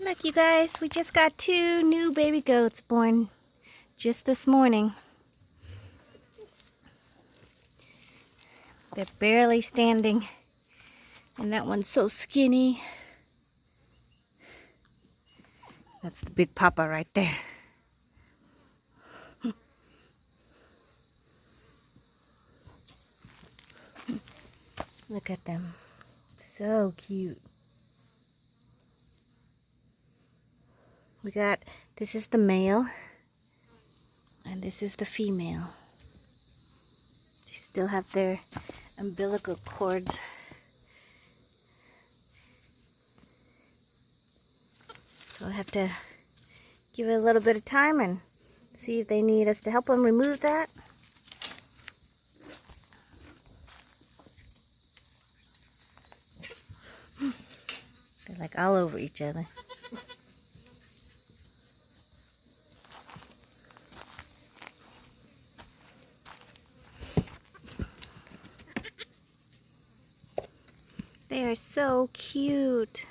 Look, you guys, we just got 2 new baby goats born just this morning. They're barely standing, and that one's so skinny. That's the big papa right there. Look at them. So cute. This is the male, and this is the female. They still have their umbilical cords. So I have to give it a little bit of time and see if they need us to help them remove that. They're like all over each other. They are so cute.